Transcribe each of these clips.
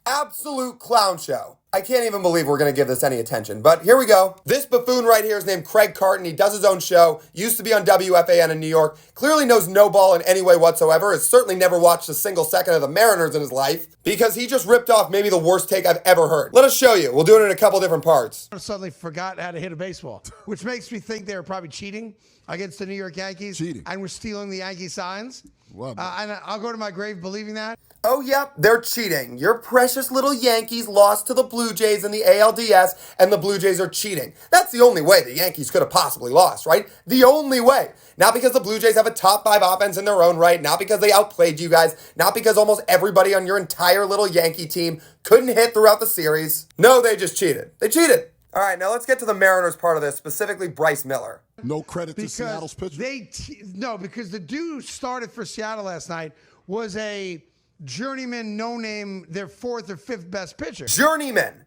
Absolute clown show. I can't even believe we're going to give this any attention, but here we go. This buffoon right here is named Craig Carton. He does his own show, used to be on WFAN in New York, clearly knows no ball in any way whatsoever, has certainly never watched a single second of the Mariners in his life, because he just ripped off maybe the worst take I've ever heard. Let us show you. We'll do it in a couple different parts. I suddenly forgot how to hit a baseball, which makes me think they were probably cheating against the New York Yankees. And we're stealing the Yankee signs. And I'll go to my grave believing that. Oh, yep, they're cheating. Your precious little Yankees lost to the Blue Jays in the ALDS, and the Blue Jays are cheating. That's the only way the Yankees could have possibly lost, right? The only way. Not because the Blue Jays have a top 5 offense in their own right, not because they outplayed you guys, not because almost everybody on your entire little Yankee team couldn't hit throughout the series. No, they just cheated. They cheated. All right, now let's get to the Mariners part of this, specifically Bryce Miller. No credit to Seattle's pitcher? Because the dude who started for Seattle last night was a journeyman, no-name, their 4th or 5th best pitcher. Journeyman,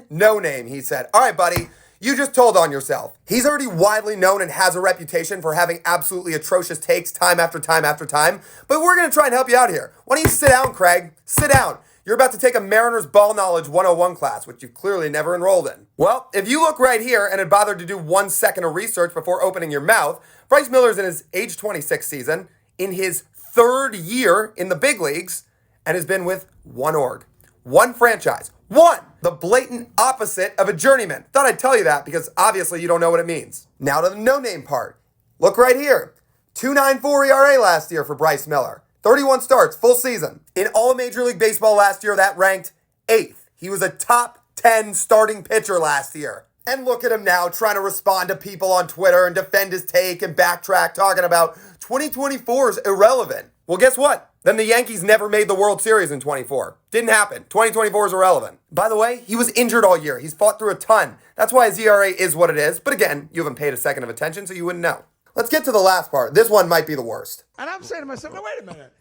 no-name, he said. All right, buddy, you just told on yourself. He's already widely known and has a reputation for having absolutely atrocious takes time after time after time, but we're going to try and help you out here. Why don't you sit down, Craig? Sit down. You're about to take a Mariners Ball Knowledge 101 class, which you've clearly never enrolled in. Well, if you look right here and had bothered to do 1 second of research before opening your mouth, Bryce Miller's in his age 26 season, in his 3rd year in the big leagues, and has been with one org, one franchise, one, the blatant opposite of a journeyman. Thought I'd tell you that because obviously you don't know what it means. Now to the no-name part. Look right here. 2.94 ERA last year for Bryce Miller. 31 starts, full season. In all of Major League Baseball last year, that ranked 8th. He was a top 10 starting pitcher last year. And look at him now trying to respond to people on Twitter and defend his take and backtrack, talking about 2024 is irrelevant. Well, guess what? Then the Yankees never made the World Series in 24. Didn't happen. 2024 is irrelevant. By the way, he was injured all year. He's fought through a ton. That's why his ERA is what it is. But again, you haven't paid a second of attention, so you wouldn't know. Let's get to the last part. This one might be the worst. And I'm saying to myself, no, wait a minute.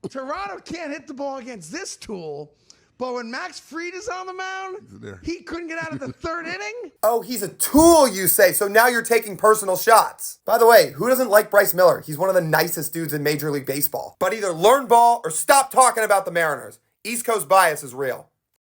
Toronto can't hit the ball against this tool, but when Max Fried is on the mound, he couldn't get out of the 3rd inning? Oh, he's a tool, you say, so now you're taking personal shots. By the way, who doesn't like Bryce Miller? He's one of the nicest dudes in Major League Baseball. But either learn ball or stop talking about the Mariners. East Coast bias is real.